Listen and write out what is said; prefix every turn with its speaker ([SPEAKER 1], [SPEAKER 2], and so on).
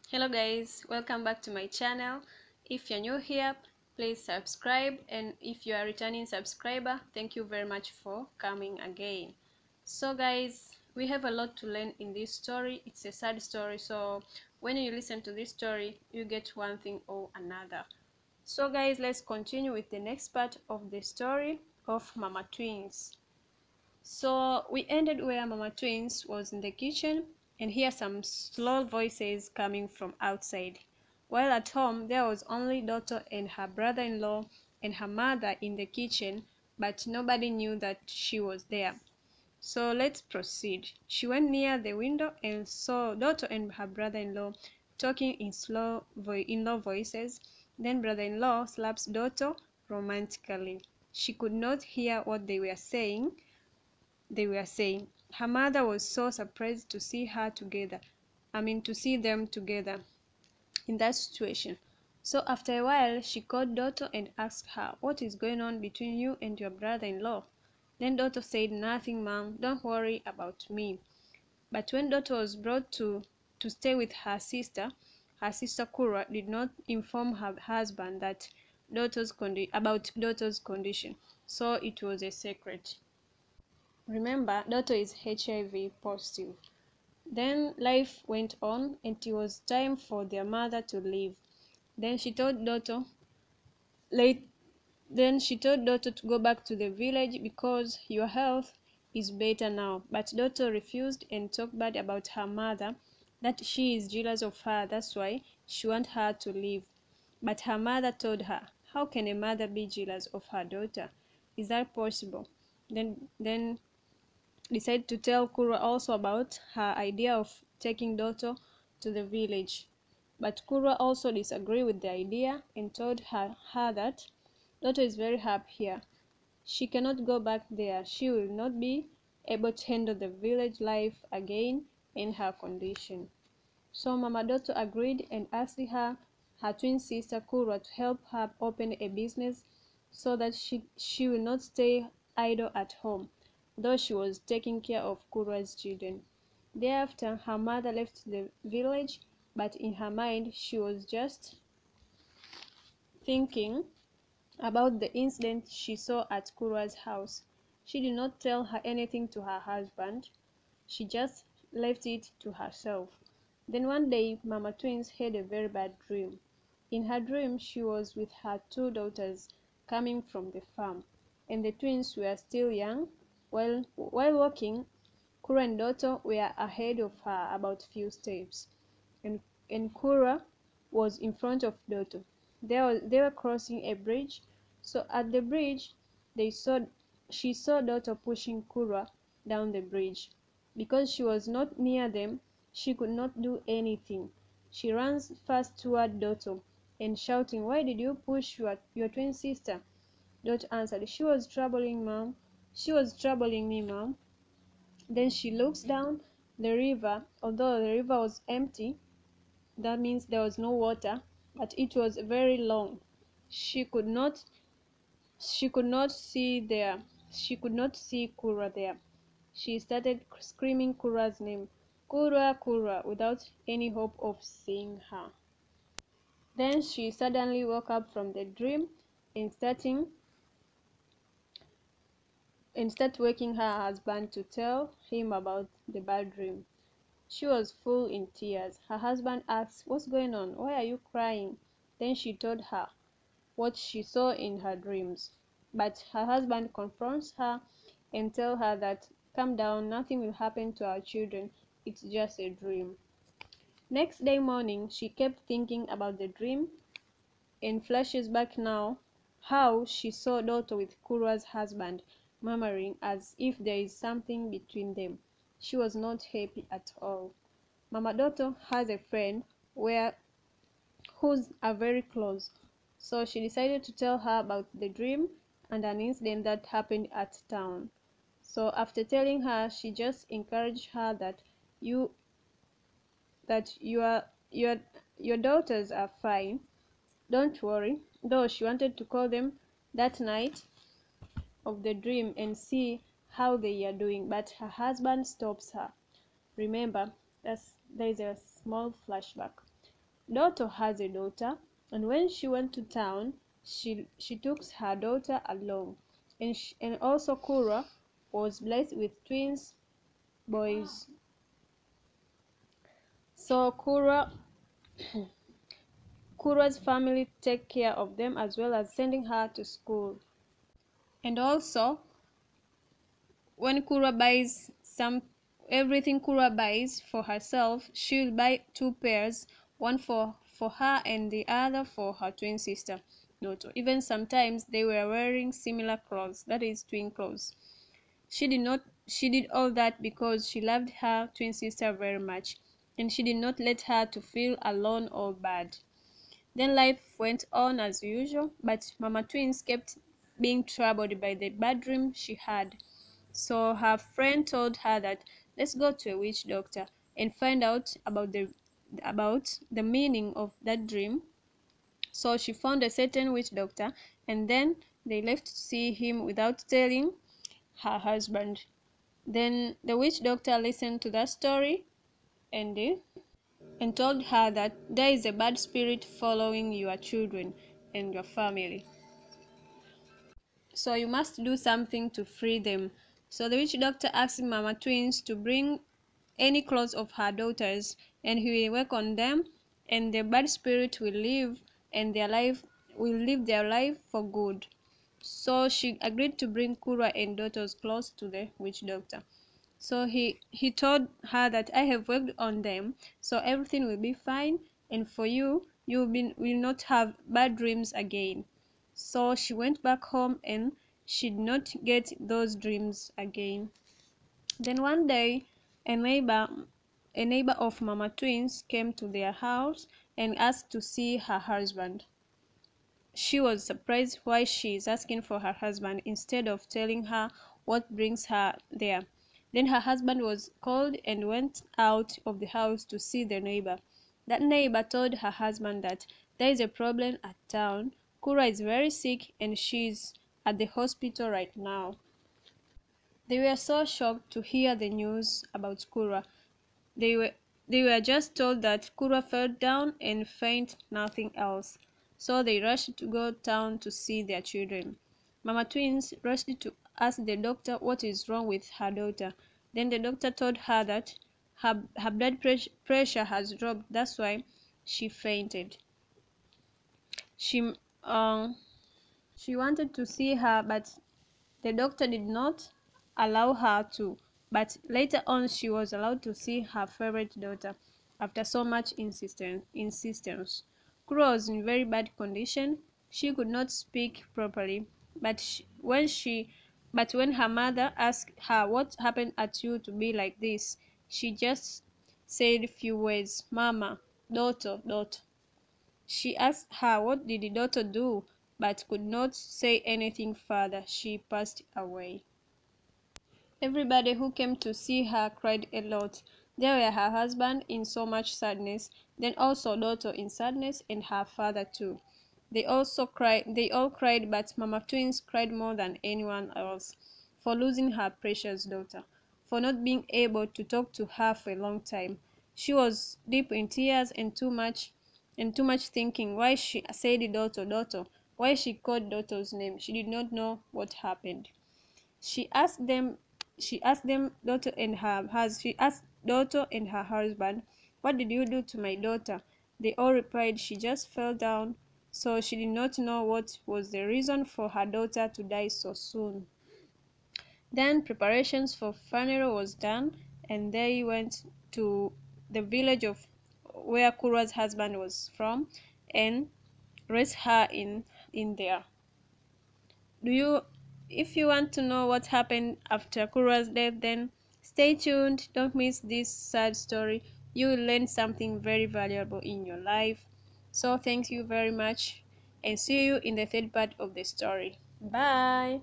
[SPEAKER 1] Hello guys, welcome back to my channel. If you're new here, please subscribe, and if you are a returning subscriber, thank you very much for coming again. So guys, we have a lot to learn in this story. It's a sad story, so when you listen to this story, you get one thing or another. So guys, let's continue with the next part of the story of Mama Twins. So we ended where Mama Twins was in the kitchen and hear some slow voices coming from outside. While at home there was only Dotto and her brother-in-law and her mother in the kitchen, but nobody knew that she was there. So let's proceed. She went near the window and saw Dotto and her brother-in-law talking in low voices. Then brother-in-law slaps Dotto romantically. She could not hear what they were saying. Her mother was so surprised to see to see them together in that situation. So after a while, she called Dotto and asked her, "What is going on between you and your brother-in-law?" Then Dotto said, "Nothing, Mom. Don't worry about me." But when Dotto was brought to stay with her sister Kura did not inform her husband that about Dotto's condition, so it was a secret. Remember, Dotto is HIV positive. Then life went on, and it was time for their mother to leave. Then she told Dotto to go back to the village because your health is better now. But Dotto refused and talked bad about her mother, that she is jealous of her, that's why she wants her to leave. But her mother told her, "How can a mother be jealous of her daughter? Is that possible?" Then decided to tell Kura also about her idea of taking Dotto to the village. But Kura also disagreed with the idea and told her that Dotto is very happy here. She cannot go back there. She will not be able to handle the village life again in her condition. So Mama Dotto agreed and asked her twin sister Kura to help her open a business so that she will not stay idle at home, though she was taking care of Kura's children. Thereafter, her mother left the village, but in her mind she was just thinking about the incident she saw at Kura's house. She did not tell her anything to her husband. She just left it to herself. Then one day, Mama Twins had a very bad dream. In her dream, she was with her two daughters coming from the farm, and the twins were still young. While walking, Kura and Dotto were ahead of her about few steps, and Kura was in front of Dotto. They were crossing a bridge, so at the bridge she saw Dotto pushing Kura down the bridge. Because she was not near them, she could not do anything. She ran fast toward Dotto and shouting, "Why did you push your twin sister?" Dotto answered, "She was troubling Mom. She was troubling me, Mom." Then she looks down the river. Although the river was empty, that means there was no water, but it was very long. She could not see Kura there. She started screaming Kura's name, "Kura, Kura," without any hope of seeing her. Then she suddenly woke up from the dream and started waking her husband to tell him about the bad dream. She was full in tears. Her husband asked, "What's going on? Why are you crying?" Then she told her what she saw in her dreams. But her husband confronts her and tells her that, "Calm down, nothing will happen to our children. It's just a dream." Next day morning, she kept thinking about the dream and flashes back now how she saw Dotto with Kura's husband, murmuring as if there is something between them. She was not happy at all. Mama Dotto has a friend who's are very close, so she decided to tell her about the dream and an incident that happened at town. So after telling her, she just encouraged her that your daughters are fine. Don't worry. Though she wanted to call them that night of the dream and see how they are doing, but her husband stops her. Remember, there is a small flashback. Doto has a daughter, and when she went to town, she took her daughter along, and also Kura was blessed with twins boys. So Kura's family take care of them as well as sending her to school. And also, when Kura buys everything Kura buys for herself, she'll buy two pairs, one for her and the other for her twin sister Noto. Even sometimes they were wearing similar clothes, that is twin clothes. She did all that because she loved her twin sister very much, and she did not let her to feel alone or bad. Then life went on as usual, but Mama Twins kept being troubled by the bad dream she had. So her friend told her that let's go to a witch doctor and find out about the meaning of that dream. So she found a certain witch doctor, and then they left to see him without telling her husband. Then the witch doctor listened to that story and told her that there is a bad spirit following your children and your family. So you must do something to free them. So the witch doctor asked Mama Twins to bring any clothes of her daughters, and he will work on them, and the bad spirit will leave, and will live their life for good. So she agreed to bring Kura and daughter's clothes to the witch doctor. So he told her that I have worked on them, so everything will be fine, and for you will not have bad dreams again. So she went back home and she did not get those dreams again. Then one day, a neighbor, a neighbor of Mama Twins came to their house and asked to see her husband. She was surprised why she is asking for her husband instead of telling her what brings her there. Then her husband was called and went out of the house to see the neighbor. That neighbor told her husband that there is a problem at town. Kura is very sick and she's at the hospital right now. They were so shocked to hear the news about Kura. They were they were just told that Kura fell down and fainted, nothing else. So they rushed to go town to see their children. Mama Twins rushed to ask the doctor what is wrong with her daughter. Then the doctor told her that her blood pressure has dropped, that's why she fainted. She um she wanted to see her, but the doctor did not allow her to, but later on she was allowed to see her favorite daughter after so much insistence. Kuro was in very bad condition. She could not speak properly, but when her mother asked her what happened at you to be like this, she just said a few words, Mama, daughter, daughter. She asked her what did the daughter do, but could not say anything further. She passed away. Everybody who came to see her cried a lot. There were her husband in so much sadness, then also daughter in sadness, and her father too. They all cried, but Mama Twins cried more than anyone else, for losing her precious daughter, for not being able to talk to her for a long time. She was deep in tears and too much thinking why she said daughter, daughter, why she called daughter's name. She did not know what happened. She asked them she asked daughter and her husband, what did you do to my daughter? They all replied she just fell down, so she did not know what was the reason for her daughter to die so soon. Then preparations for funeral was done, and they went to the village of where Kura's husband was from and raised her in there. Do you If you want to know what happened after Kura's death, then stay tuned. Don't miss this sad story. You will learn something very valuable in your life. So thank you very much, and see you in the third part of the story. Bye.